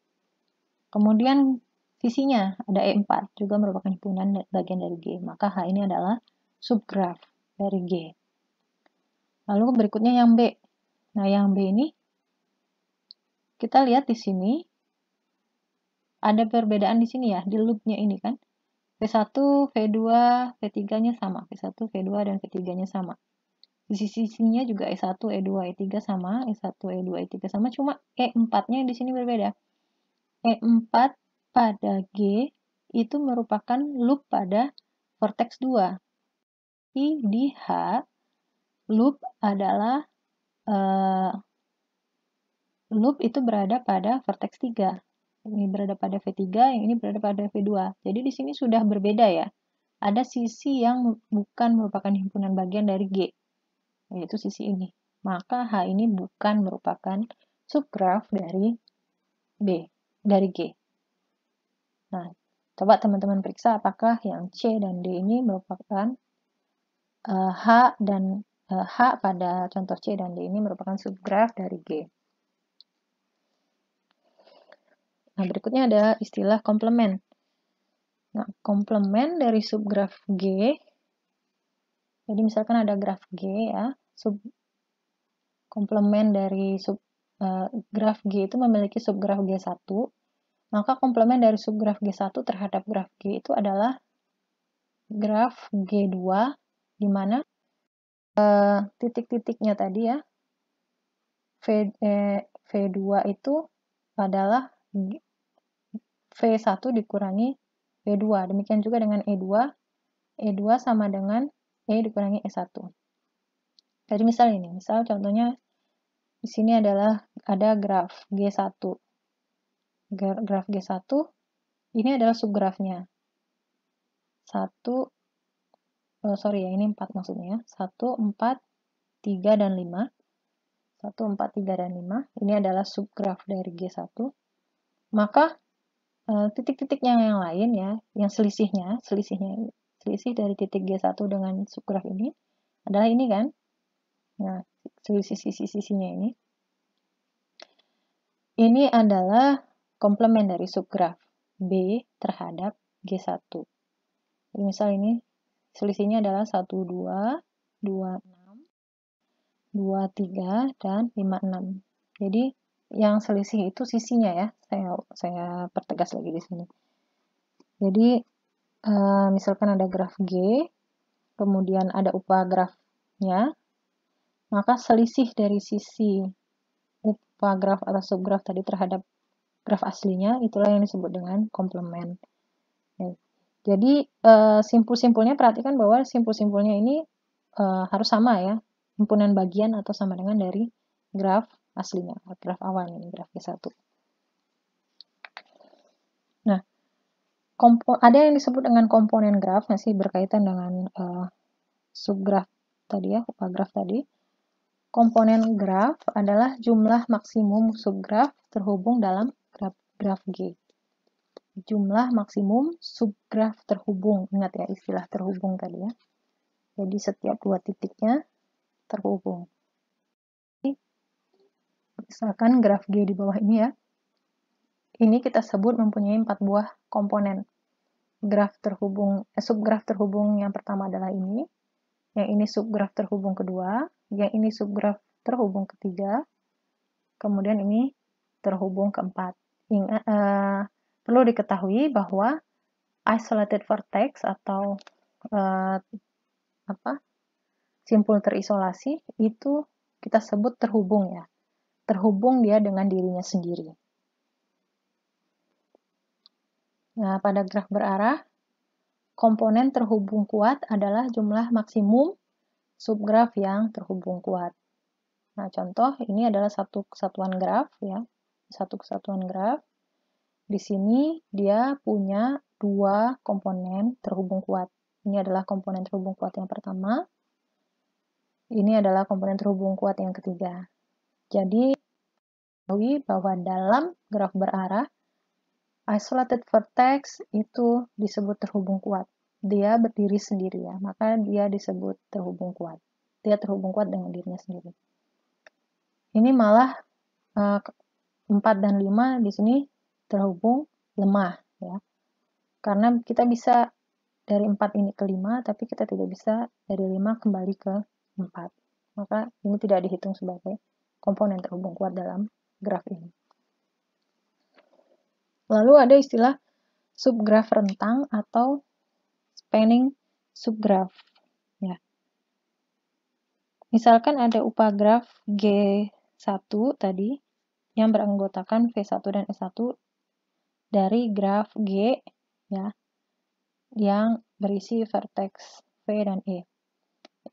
Kemudian sisinya ada E4 juga merupakan himpunan bagian dari G. Maka H ini adalah subgraf dari G. Lalu berikutnya yang B. Nah, yang B ini kita lihat di sini ada perbedaan di sini ya, di loopnya ini kan. V1, V2, V3-nya sama. V1, V2, dan V3-nya sama. Di sisi-sisinya juga E1, E2, E3 sama, E1, E2, E3 sama, cuma E4-nya di sini berbeda. E4 pada G itu merupakan loop pada vertex 2. Di H, loop adalah loop itu berada pada vertex 3. Ini berada pada V3, yang ini berada pada V2. Jadi di sini sudah berbeda ya. Ada sisi yang bukan merupakan himpunan bagian dari G, yaitu sisi ini. Maka H ini bukan merupakan subgraf dari dari G. Nah, coba teman-teman periksa apakah yang C dan D ini merupakan H pada contoh C dan D ini merupakan subgraf dari G. Nah, berikutnya ada istilah komplement. Nah, komplement dari subgraf G, jadi misalkan ada graf G ya, komplement dari graf G itu memiliki subgraf G1, maka komplement dari subgraf G1 terhadap graf G itu adalah graf G2, di mana titik-titiknya tadi ya, V2 itu adalah V1 dikurangi V2. Demikian juga dengan E2. E2 sama dengan E dikurangi E1. Jadi misal ini, misal contohnya di sini adalah ada graf G1. Graf G1 ini adalah subgrafnya. 4 maksudnya. 1, 4, 3, dan 5. 1, 4, 3, dan 5. Ini adalah subgraf dari G1. Maka titik-titiknya yang lain ya, yang selisih dari titik G1 dengan subgraf ini adalah ini kan. Nah, selisih sisi-sisinya ini. Ini adalah komplement dari subgraf B terhadap G1. Jadi misal ini selisihnya adalah 1, 2, 2, 6, 2, 3, dan 5, 6. Jadi yang selisih itu sisinya ya. Saya pertegas lagi di sini. Jadi misalkan ada graf G, kemudian ada upagrafnya, maka selisih dari sisi upagraf atau subgraf tadi terhadap graf aslinya, itulah yang disebut dengan komplement. Ya. Jadi simpul-simpulnya perhatikan bahwa simpul-simpulnya ini harus sama ya, himpunan bagian atau sama dengan dari graf aslinya, graf awal ini, graf G1. Nah, ada yang disebut dengan komponen graf, masih berkaitan dengan subgraf tadi ya, upagraf tadi. Komponen graf adalah jumlah maksimum subgraf terhubung dalam graf G. Jumlah maksimum subgraf terhubung. Ingat ya istilah terhubung tadi ya. Jadi setiap dua titiknya terhubung. Misalkan graf G di bawah ini ya. Ini kita sebut mempunyai 4 buah komponen. Subgraf terhubung yang pertama adalah ini. Yang ini subgraf terhubung kedua. Yang ini subgraf terhubung ketiga. Kemudian ini terhubung keempat. Perlu diketahui bahwa isolated vertex atau simpul terisolasi itu kita sebut terhubung ya. Terhubung dia dengan dirinya sendiri. Nah, pada graf berarah, komponen terhubung kuat adalah jumlah maksimum subgraf yang terhubung kuat. Nah, contoh ini adalah satu kesatuan graf ya. Satu kesatuan graf. Di sini dia punya 2 komponen terhubung kuat. Ini adalah komponen terhubung kuat yang pertama. Ini adalah komponen terhubung kuat yang ketiga. Jadi, ketahui bahwa dalam graf berarah, isolated vertex itu disebut terhubung kuat. Dia berdiri sendiri ya, maka dia disebut terhubung kuat. Dia terhubung kuat dengan dirinya sendiri. Ini malah 4 dan 5 di sini terhubung lemah ya. Karena kita bisa dari 4 ini ke 5, tapi kita tidak bisa dari 5 kembali ke 4. Maka ini tidak dihitung sebagai komponen terhubung kuat dalam graf ini. Lalu ada istilah subgraf rentang atau spanning subgraf. Ya. Misalkan ada upagraf G1 tadi yang beranggotakan V1 dan S1 dari graf G ya, yang berisi vertex V dan E.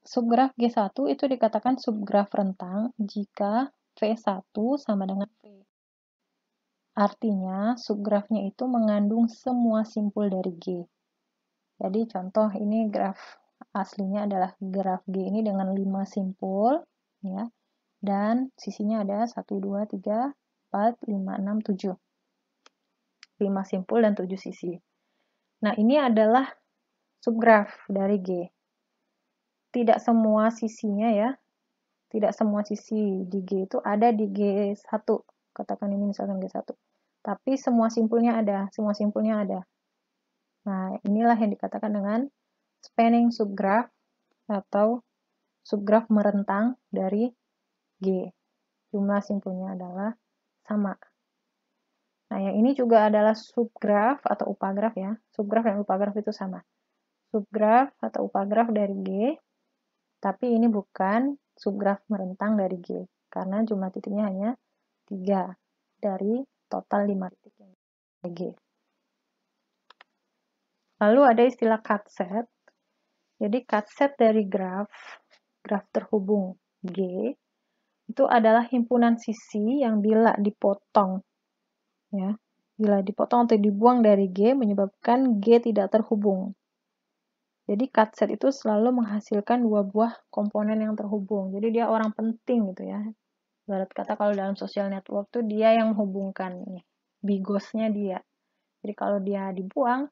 Subgraf G1 itu dikatakan subgraf rentang jika V1 sama dengan V. Artinya, subgrafnya itu mengandung semua simpul dari G. Jadi contoh ini graf aslinya adalah graf G ini dengan 5 simpul, ya, dan sisinya ada 1, 2, 3, 4, 5, 6, 7. 5 simpul dan 7 sisi. Nah, ini adalah subgraf dari G. Tidak semua sisinya ya, tidak semua sisi di G itu ada di G1. Katakan ini misalkan G1. Tapi semua simpulnya ada, Nah, inilah yang dikatakan dengan spanning subgraph atau subgraf merentang dari G. Jumlah simpulnya adalah sama. Nah, yang ini juga adalah subgraf atau upagraf ya. Subgraf dan upagraf itu sama. Subgraf atau upagraf dari G, tapi ini bukan subgraf merentang dari G, karena jumlah titiknya hanya 3 dari total 5 titik yang dari G. Lalu ada istilah cut set. Jadi cut set dari graf terhubung G, itu adalah himpunan sisi yang bila dipotong, ya, bila dipotong atau dibuang dari G menyebabkan G tidak terhubung. Jadi cut set itu selalu menghasilkan dua buah komponen yang terhubung. Jadi dia orang penting gitu ya. Ibarat kata kalau dalam social network tuh dia yang menghubungkan nih, bigosnya dia. Jadi kalau dia dibuang,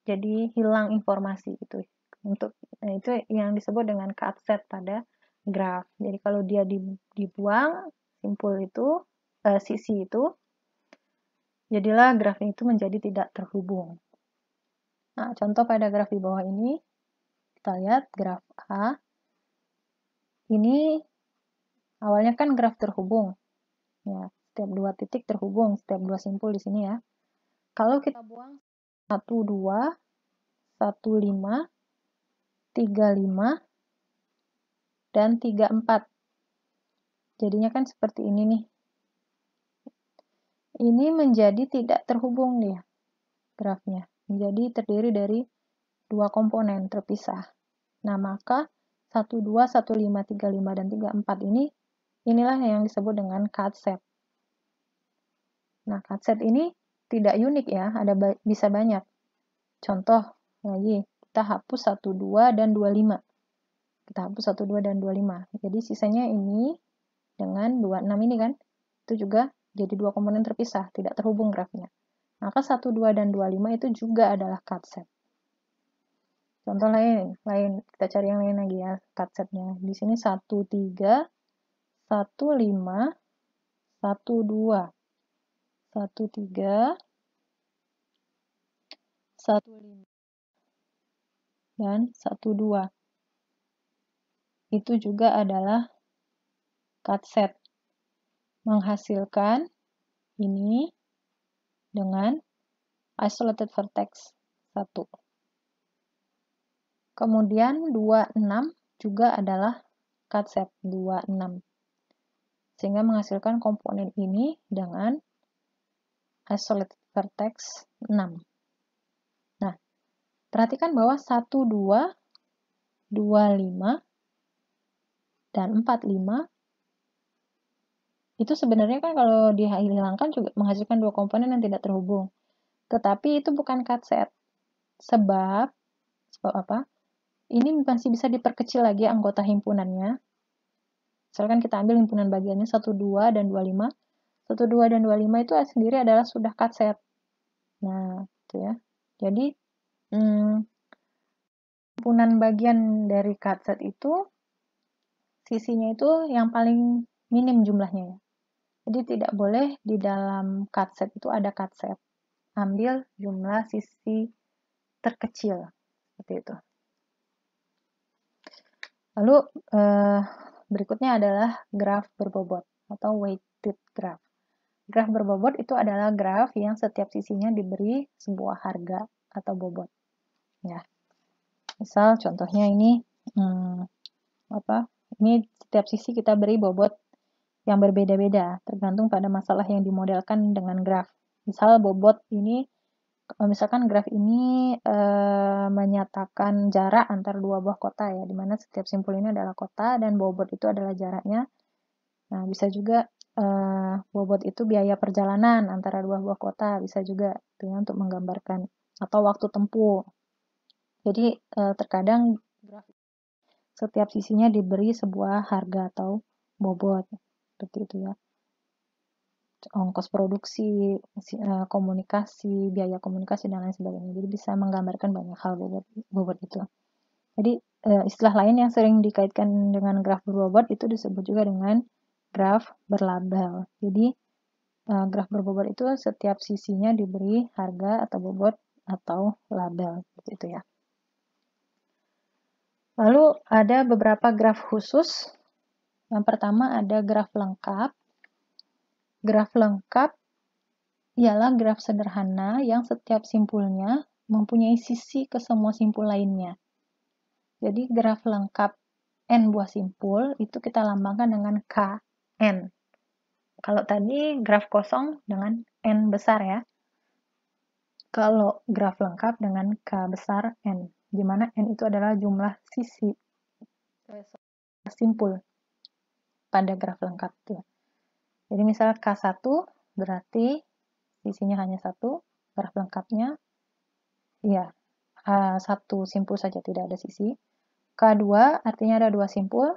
jadi hilang informasi gitu. Nah, itu yang disebut dengan cut set pada graf. Jadi kalau dia dibuang simpul itu, sisi itu, jadilah grafnya itu menjadi tidak terhubung. Nah, contoh pada graf di bawah ini, kita lihat graf A. Ini awalnya kan graf terhubung. Ya, setiap dua titik terhubung, setiap dua simpul di sini ya. Kalau kita buang 1, 2, 1, 5, 3, 5, dan 3, 4. Jadinya kan seperti ini nih. Ini menjadi tidak terhubung dia, grafnya. Menjadi terdiri dari dua komponen terpisah. Nah, maka 1, 2, 1, 5, 3, 5, dan 3, 4 inilah yang disebut dengan cut set. Nah, cut set ini tidak unik ya, bisa banyak. Contoh lagi, kita hapus 1, 2, dan 25. Kita hapus 1, 2, dan 25. Jadi sisanya ini dengan 26 ini kan, itu juga jadi dua komponen terpisah, tidak terhubung grafnya. Maka 1, 2, dan 25 itu juga adalah cut set. Contoh lain, kita cari yang lain lagi ya, cut setnya. Di sini 1, 3, 1, 5, 1, 2, 1, 3, 1, 5, dan 1, 2. Itu juga adalah cut set. Menghasilkan ini dengan isolated vertex 1. Kemudian 26 juga adalah cut set 26. Sehingga menghasilkan komponen ini dengan isolated vertex 6. Nah, perhatikan bahwa 1, 2, 25, dan 45 itu sebenarnya kan kalau dihilangkan juga menghasilkan dua komponen yang tidak terhubung. Tetapi itu bukan cut set. Sebab apa? Ini masih bisa diperkecil lagi anggota himpunannya. Misalkan kita ambil himpunan bagiannya 1, 2, dan 25. 1, 2, dan 25 itu sendiri adalah sudah cut set. Nah, itu ya. Jadi, himpunan bagian dari cut set itu, sisinya itu yang paling minim jumlahnya ya. Jadi tidak boleh di dalam cut set itu ada cut set. Ambil jumlah sisi terkecil. Seperti itu. Lalu berikutnya adalah graf berbobot atau weighted graph. Graf berbobot itu adalah graf yang setiap sisinya diberi sebuah harga atau bobot. Ya. Misal contohnya ini ini setiap sisi kita beri bobot yang berbeda-beda tergantung pada masalah yang dimodelkan dengan graf. Misal bobot ini, misalkan graf ini menyatakan jarak antar dua buah kota ya, di mana setiap simpul ini adalah kota dan bobot itu adalah jaraknya. Nah, bisa juga bobot itu biaya perjalanan antara dua buah kota, bisa juga gitu ya, untuk menggambarkan, atau waktu tempuh. Jadi terkadang setiap sisinya diberi sebuah harga atau bobot, seperti itu ya. Ongkos produksi, komunikasi, biaya komunikasi, dan lain sebagainya. Jadi bisa menggambarkan banyak hal bobot itu. Jadi istilah lain yang sering dikaitkan dengan graf berbobot itu disebut juga dengan graf berlabel. Jadi graf berbobot itu setiap sisinya diberi harga atau bobot atau label, seperti itu ya. Lalu ada beberapa graf khusus. Yang pertama ada graf lengkap. Graf lengkap ialah graf sederhana yang setiap simpulnya mempunyai sisi ke semua simpul lainnya. Jadi graf lengkap n buah simpul itu kita lambangkan dengan Kn. Kalau tadi graf kosong dengan n besar ya. Kalau graf lengkap dengan K besar N, di mana N itu adalah jumlah sisi simpul pada graf lengkap itu. Jadi misalnya K1 berarti sisinya hanya satu, graf lengkapnya ya satu simpul saja, tidak ada sisi. K2 artinya ada dua simpul,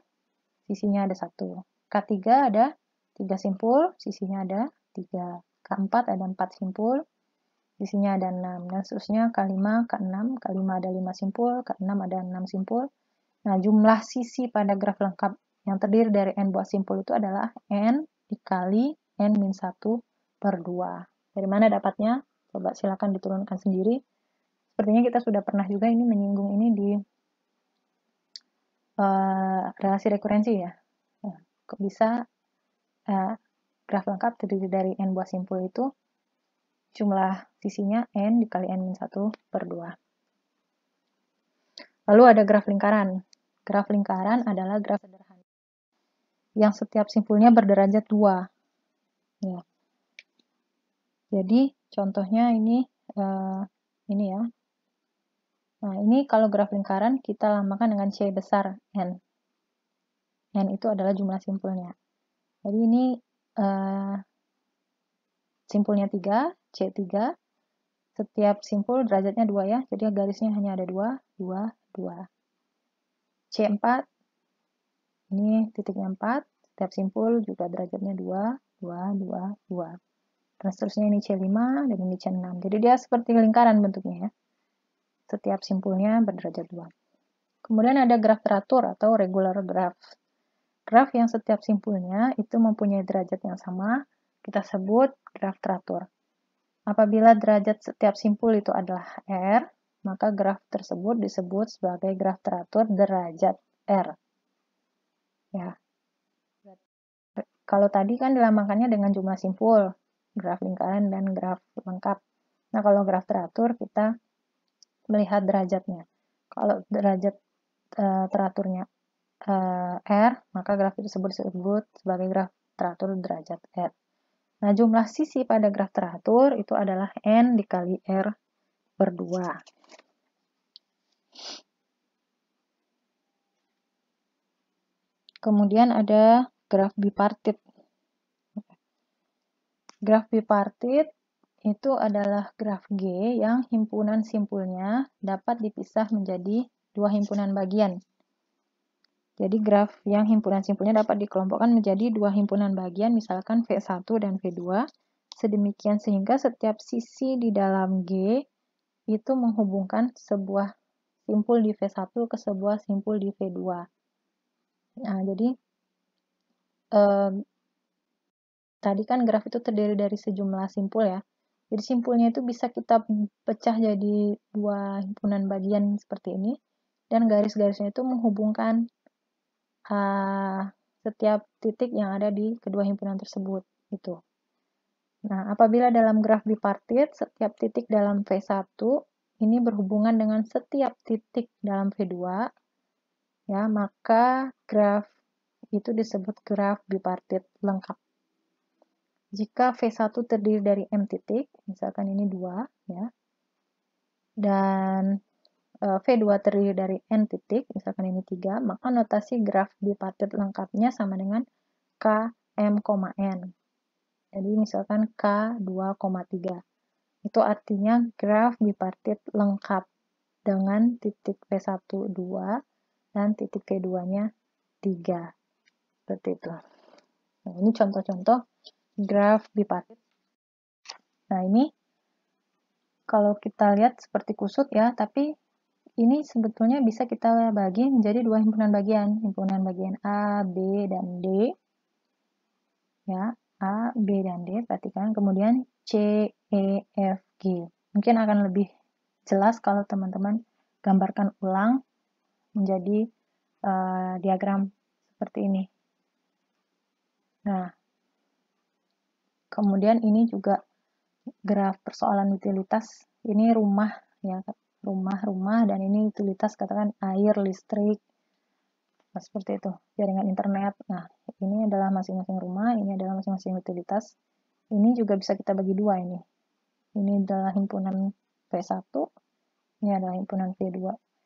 sisinya ada satu. K3 ada tiga simpul, sisinya ada tiga. K4 ada empat simpul, sisinya ada 6, dan seterusnya K5, K6, K5 ada 5 simpul, K6 ada 6 simpul. Nah, jumlah sisi pada graf lengkap yang terdiri dari n buah simpul itu adalah n dikali n-1 per 2. Dari mana dapatnya? Coba silakan diturunkan sendiri. Sepertinya kita sudah pernah juga ini menyinggung ini di relasi rekurensi ya. Nah, kok bisa graf lengkap terdiri dari n buah simpul itu jumlah sisinya n dikali n-1 per 2. Lalu ada graf lingkaran. Graf lingkaran adalah graf sederhana yang setiap simpulnya berderajat 2. Ya. Jadi contohnya ini ya. Nah, ini kalau graf lingkaran kita lambangkan dengan C besar N. N itu adalah jumlah simpulnya. Jadi ini simpulnya 3, C3. Setiap simpul derajatnya 2 ya, jadi garisnya hanya ada 2, 2, 2. C4, ini titiknya 4, setiap simpul juga derajatnya 2, 2, 2, 2. Dan seterusnya ini C5, dan ini C6. Jadi dia seperti lingkaran bentuknya ya. Setiap simpulnya berderajat 2. Kemudian ada graf teratur atau regular graph. Graf yang setiap simpulnya itu mempunyai derajat yang sama, kita sebut graf teratur. Apabila derajat setiap simpul itu adalah R, maka graf tersebut disebut sebagai graf teratur derajat R. Ya. Kalau tadi kan dilambangkannya dengan jumlah simpul, graf lingkaran dan graf lengkap. Nah, kalau graf teratur kita melihat derajatnya. Kalau derajat teraturnya R, maka graf tersebut disebut sebagai graf teratur derajat R. Nah, jumlah sisi pada graf teratur itu adalah N dikali R per 2. Kemudian ada graf bipartit. Graf bipartit itu adalah graf G yang himpunan simpulnya dapat dipisah menjadi dua himpunan bagian. Jadi graf yang himpunan simpulnya dapat dikelompokkan menjadi dua himpunan bagian, misalkan V1 dan V2, sedemikian sehingga setiap sisi di dalam G itu menghubungkan sebuah simpul di V1 ke sebuah simpul di V2. Nah, jadi tadi kan graf itu terdiri dari sejumlah simpul ya. Jadi simpulnya itu bisa kita pecah jadi dua himpunan bagian seperti ini, dan garis-garisnya itu menghubungkan setiap titik yang ada di kedua himpunan tersebut. Gitu. Nah, apabila dalam graf bipartit, setiap titik dalam V1 ini berhubungan dengan setiap titik dalam V2, ya, maka graf itu disebut graf bipartit lengkap. Jika V1 terdiri dari M titik, misalkan ini 2, ya, dan V2 terdiri dari N titik, misalkan ini 3, maka notasi graf bipartit lengkapnya sama dengan K M, N. Jadi misalkan K 2,3. Itu artinya graf bipartit lengkap dengan titik P1, 2, dan titik P2-nya 3. Seperti itu. Nah, ini contoh-contoh graf bipartit. Nah, ini kalau kita lihat seperti kusut ya, tapi ini sebetulnya bisa kita bagi menjadi dua himpunan bagian. Himpunan bagian A, B, dan D. Ya, A, B, dan D, perhatikan. Kemudian C, E, F, G. Mungkin akan lebih jelas kalau teman-teman gambarkan ulang menjadi diagram seperti ini. Nah, kemudian ini juga graf persoalan utilitas. Ini rumah, ya, rumah, dan ini utilitas, katakan air, listrik, nah, seperti itu, jaringan internet. Nah, ini adalah masing-masing rumah, ini adalah masing-masing utilitas. Ini juga bisa kita bagi dua ini. Ini adalah himpunan P1, ini adalah himpunan P2,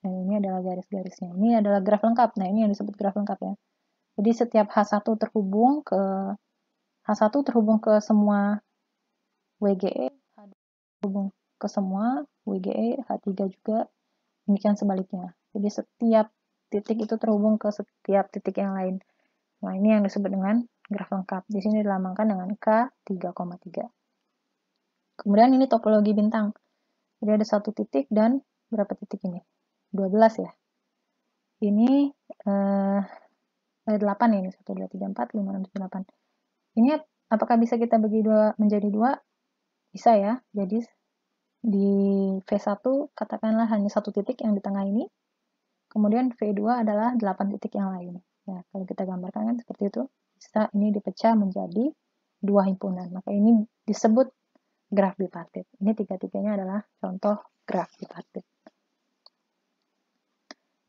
dan ini adalah garis-garisnya. Ini adalah graf lengkap. Nah, ini yang disebut graf lengkap ya. Jadi setiap H1 terhubung ke semua WGE, H2 terhubung ke semua WGE, H3 juga, demikian sebaliknya. Jadi setiap titik itu terhubung ke setiap titik yang lain. Nah, ini yang disebut dengan graf lengkap. Di sini dilambangkan dengan K 3,3. Kemudian ini topologi bintang. Jadi ada satu titik dan berapa titik ini? 12 ya. Ini ada 8 ya, ini 1, 2, 3, 4, 5, 6, 7, 8. Ini apakah bisa kita bagi menjadi dua? Bisa ya. Jadi di V1 katakanlah hanya satu titik yang di tengah ini. Kemudian V2 adalah 8 titik yang lain. Ya, kalau kita gambarkan kan seperti itu. Bisa ini dipecah menjadi dua himpunan. Maka ini disebut graf bipartit. Ini tiga-tiganya adalah contoh graf bipartit.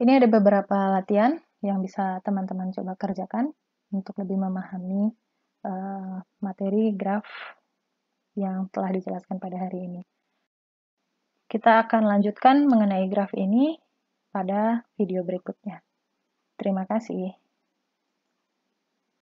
Ini ada beberapa latihan yang bisa teman-teman coba kerjakan untuk lebih memahami materi graf yang telah dijelaskan pada hari ini. Kita akan lanjutkan mengenai graf ini pada video berikutnya. Terima kasih.